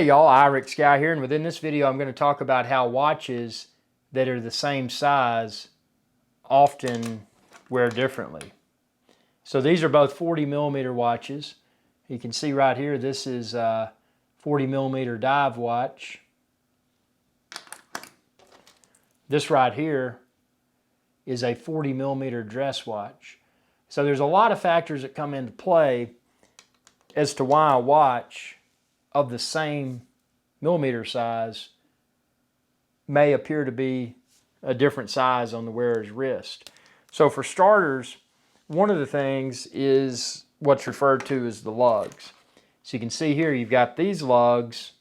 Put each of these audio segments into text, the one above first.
Hey y'all, IRIX Guy here, and within this video I'm going to talk about how watches that are the same size often wear differently. So these are both 40 millimeter watches. You can see right here this is a 40 millimeter dive watch. This right here is a 40 millimeter dress watch. So there's a lot of factors that come into play as to why a watch of the same millimeter size may appear to be a different size on the wearer's wrist. So for starters, one of the things is what's referred to as the lugs. So you can see here you've got these lugs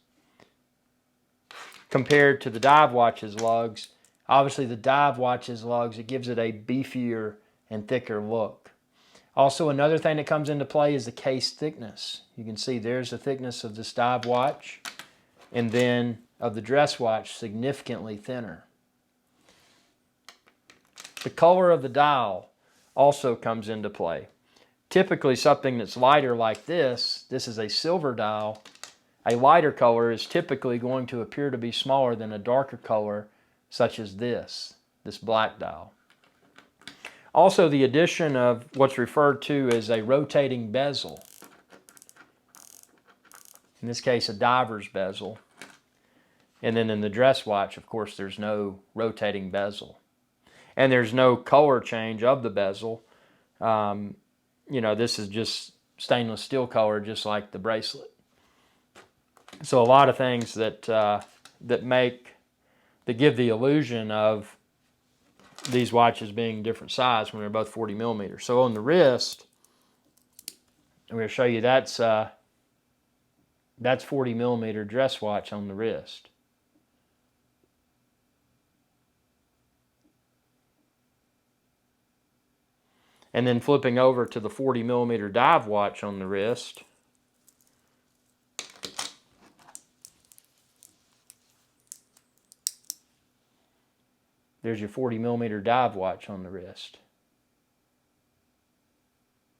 compared to the dive watch's lugs. Obviously the dive watch's lugs, it gives it a beefier and thicker look. Also, another thing that comes into play is the case thickness. You can see there's the thickness of this dive watch, and then of the dress watch, significantly thinner. The color of the dial also comes into play. Typically something that's lighter like this is a silver dial. A lighter color is typically going to appear to be smaller than a darker color such as this black dial. Also, the addition of what's referred to as a rotating bezel. In this case, a diver's bezel. And then in the dress watch, of course, there's no rotating bezel. And there's no color change of the bezel. This is just stainless steel color, just like the bracelet. So a lot of things that give the illusion of these watches being different size when they're both 40 millimeters. So on the wrist, I'm going to show you that's 40 millimeter dress watch on the wrist. And then flipping over to the 40 millimeter dive watch on the wrist, there's your 40 millimeter dive watch on the wrist.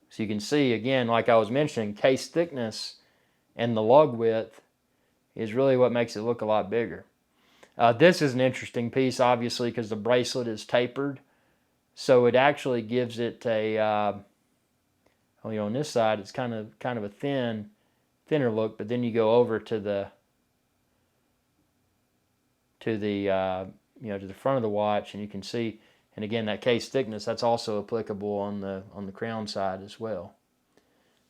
So you can see, again, like I was mentioning, case thickness and the lug width is really what makes it look a lot bigger. This is an interesting piece, obviously, because the bracelet is tapered. So it actually gives it a, on this side, it's kind of a thinner look, but then you go over to the front of the watch, and you can see, and again, that case thickness, that's also applicable on the crown side as well.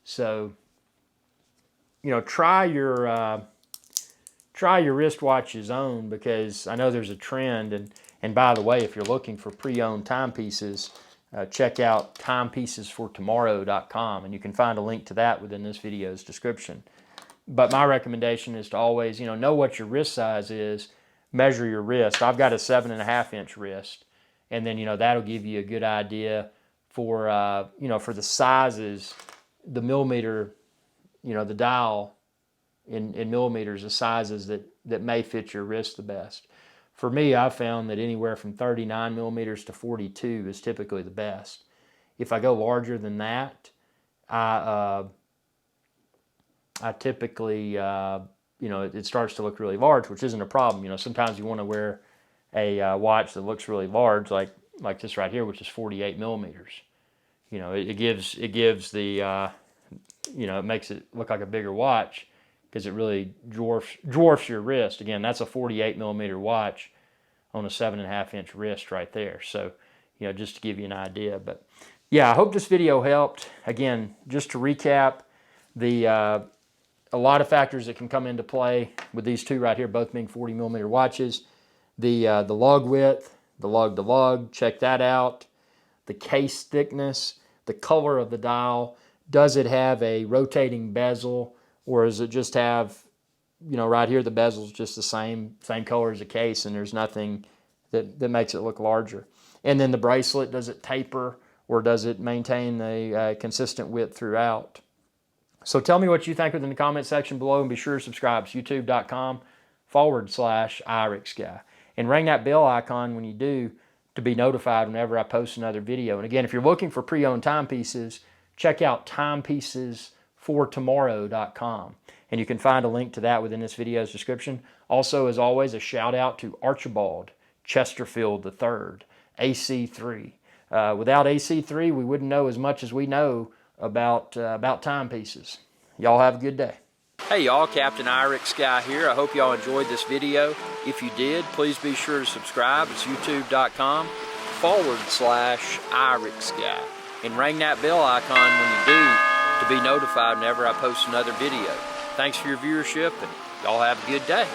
So, try your wristwatch's own, because I know there's a trend, and by the way, if you're looking for pre-owned timepieces, check out timepiecesfortomorrow.com, and you can find a link to that within this video's description. But my recommendation is to always, know what your wrist size is. Measure your wrist. I've got a 7.5 inch wrist, and then that'll give you a good idea for for the sizes, the millimeter, the dial in millimeters, the sizes that may fit your wrist the best. For me, I've found that anywhere from 39 millimeters to 42 is typically the best. If I go larger than that, I typically it starts to look really large, which isn't a problem. Sometimes you want to wear a watch that looks really large, like this right here, which is 48 millimeters. It gives the it makes it look like a bigger watch because it really dwarfs your wrist. Again, that's a 48 millimeter watch on a 7.5 inch wrist right there. So just to give you an idea. But yeah, I hope this video helped. Again, just to recap, a lot of factors that can come into play with these two right here, both being 40 millimeter watches. The lug width, the lug to lug, check that out. The case thickness, the color of the dial. Does it have a rotating bezel, or does it just have, right here the bezel's just the same color as the case, and there's nothing that makes it look larger. And then the bracelet, does it taper, or does it maintain a consistent width throughout? So tell me what you think within the comment section below, and be sure to subscribe to youtube.com/IRIXGuy. And ring that bell icon when you do to be notified whenever I post another video. And again, if you're looking for pre-owned timepieces, check out timepiecesfortomorrow.com. and you can find a link to that within this video's description. Also, as always, a shout out to Archibald Chesterfield III, AC3. Without AC3, we wouldn't know as much as we know about timepieces. Y'all have a good day. Hey y'all, Captain IRIX Guy here. I hope y'all enjoyed this video. If you did, please be sure to subscribe. It's youtube.com/IRIX Guy. And ring that bell icon when you do to be notified whenever I post another video. Thanks for your viewership, and y'all have a good day.